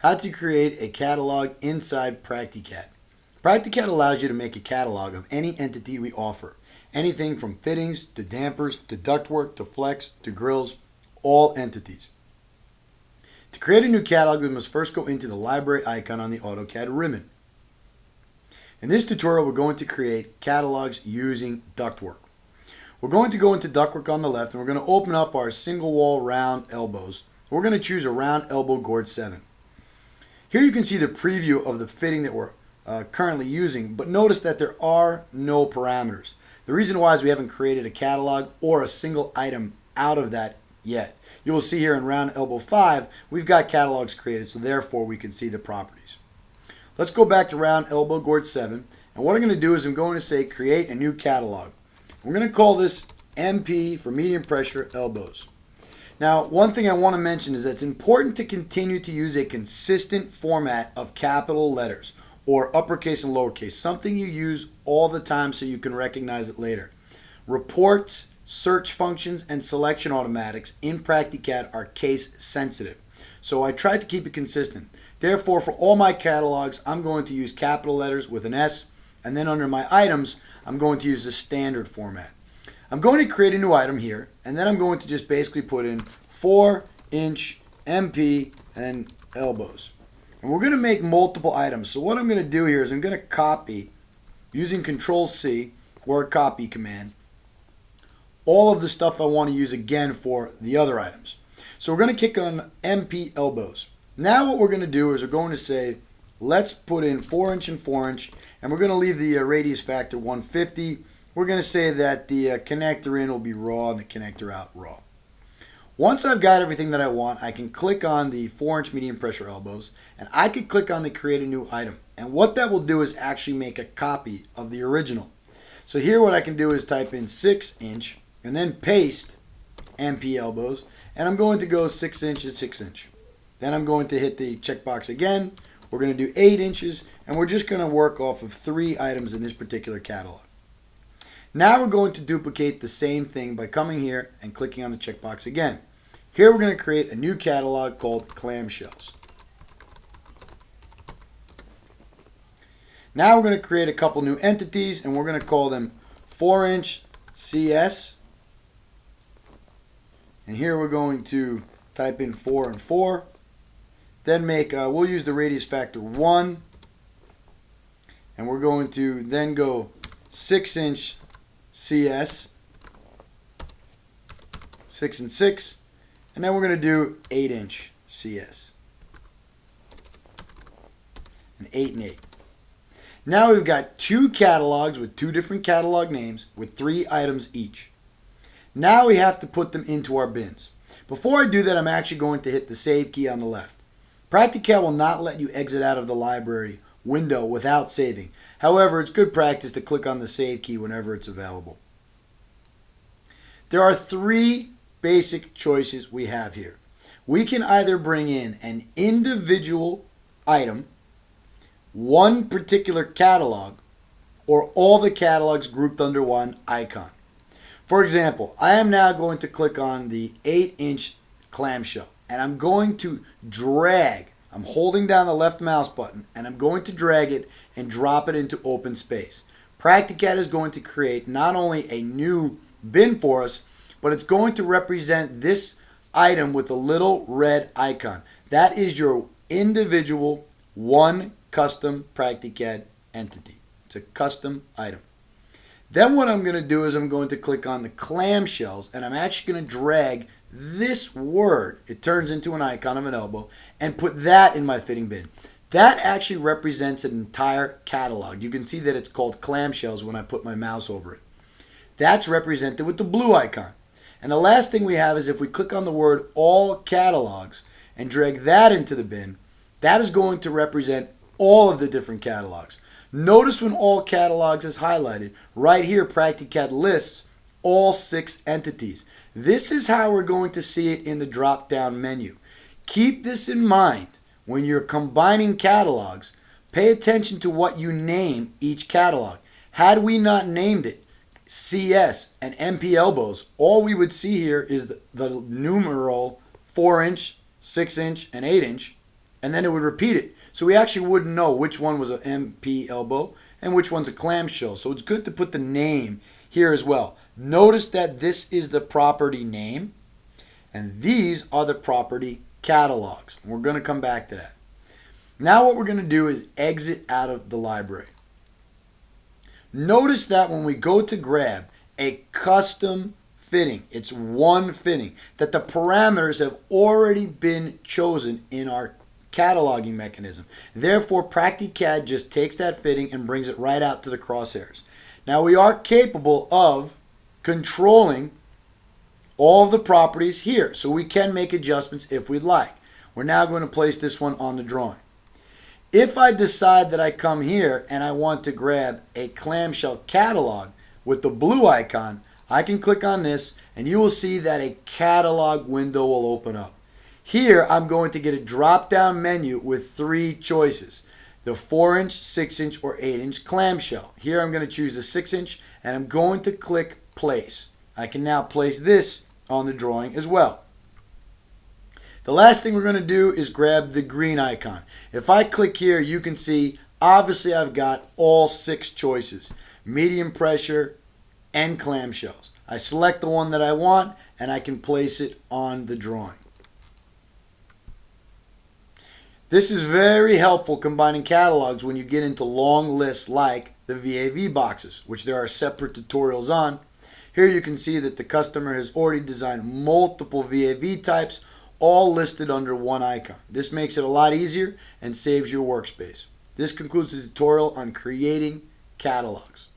how to create a catalog inside Practicat. Practicat allows you to make a catalog of any entity we offer. Anything from fittings to dampers to ductwork to flex to grills, all entities. To create a new catalog, we must first go into the library icon on the AutoCAD ribbon. In this tutorial, we're going to create catalogs using ductwork. We're going to go into ductwork on the left, and we're going to open up our single wall round elbows. We're going to choose a round elbow Gord 7. Here you can see the preview of the fitting that we're currently using, but notice that there are no parameters. The reason why is we haven't created a catalog or a single item out of that yet. You will see here in round elbow 5, we've got catalogs created, so therefore we can see the properties. Let's go back to round elbow Gord 7, and what I'm going to do is I'm going to say create a new catalog. We're going to call this MP for medium pressure elbows. Now, one thing I want to mention is that it's important to continue to use a consistent format of capital letters or uppercase and lowercase, something you use all the time so you can recognize it later. Reports, search functions, and selection automatics in Practicat are case sensitive, so I tried to keep it consistent. Therefore, for all my catalogs, I'm going to use capital letters with an S, and then under my items, I'm going to use the standard format. I'm going to create a new item here, and then I'm going to just basically put in 4-inch MP and elbows. And we're going to make multiple items. So what I'm going to do here is I'm going to copy, using Control-C or a copy command, all of the stuff I want to use again for the other items. So we're going to click on MP elbows. Now what we're going to do is we're going to say, let's put in 4-inch and 4-inch, and we're going to leave the radius factor 150. We're going to say that the connector in will be raw and the connector out raw. Once I've got everything that I want, I can click on the 4-inch medium pressure elbows, and I can click on the create a new item. And what that will do is actually make a copy of the original. So here what I can do is type in 6-inch and then paste MP elbows, and I'm going to go 6-inch and 6-inch. Then I'm going to hit the checkbox again. We're going to do 8 inches, and we're just going to work off of 3 items in this particular catalog. Now we're going to duplicate the same thing by coming here and clicking on the checkbox again. Here we're going to create a new catalog called clamshells. Now we're going to create a couple new entities, and we're going to call them 4-inch CS. And here we're going to type in 4 and 4. Then we'll use the radius factor 1. And we're going to then go 6-inch CS, 6 and 6, and then we're going to do 8-inch CS, and 8 and 8. Now we've got 2 catalogs with 2 different catalog names with 3 items each. Now we have to put them into our bins. Before I do that, I'm actually going to hit the save key on the left. Practicat will not let you exit out of the library window without saving. However, it's good practice to click on the save key whenever it's available. There are 3 basic choices we have here. We can either bring in an individual item, one particular catalog, or all the catalogs grouped under one icon. For example, I am now going to click on the 8-inch clamshell, and I'm going to drag. I'm holding down the left mouse button, and I'm going to drag it and drop it into open space. Practicat is going to create not only a new bin for us, but it's going to represent this item with a little red icon. That is your individual one custom Practicat entity. It's a custom item. Then what I'm going to do is I'm going to click on the clamshells, and I'm actually going to drag this word, it turns into an icon of an elbow, and put that in my fitting bin. That actually represents an entire catalog. You can see that it's called clamshells when I put my mouse over it. That's represented with the blue icon. And the last thing we have is if we click on the word all catalogs and drag that into the bin, that is going to represent all of the different catalogs. Notice when all catalogs is highlighted, right here Practicat lists all 6 entities. This is how we're going to see it in the drop-down menu. Keep this in mind when you're combining catalogs. Pay attention to what you name each catalog. Had we not named it CS and MP elbows, all we would see here is the numeral 4-inch, 6-inch, and 8-inch, and then it would repeat it. So we actually wouldn't know which one was an MP elbow and which one's a clamshell. So it's good to put the name here as well. Notice that this is the property name, and these are the property catalogs. We're going to come back to that. Now what we're going to do is exit out of the library. Notice that when we go to grab a custom fitting, it's one fitting, that the parameters have already been chosen in our cataloging mechanism. Therefore, PractiCAD just takes that fitting and brings it right out to the crosshairs. Now we are capable of controlling all of the properties here, so we can make adjustments if we'd like. We're now going to place this one on the drawing. If I decide that I come here and I want to grab a clamshell catalog with the blue icon, I can click on this and you will see that a catalog window will open up. Here I'm going to get a drop down menu with 3 choices: the 4-inch, 6-inch, or 8-inch clamshell. Here I'm going to choose the 6-inch and I'm going to click place. I can now place this on the drawing as well. The last thing we're going to do is grab the green icon. If I click here, you can see obviously I've got all 6 choices: medium pressure and clamshells. I select the one that I want and I can place it on the drawing. This is very helpful combining catalogs when you get into long lists like the VAV boxes, which there are separate tutorials on. Here you can see that the customer has already designed multiple VAV types, all listed under one icon. This makes it a lot easier and saves your workspace. This concludes the tutorial on creating catalogs.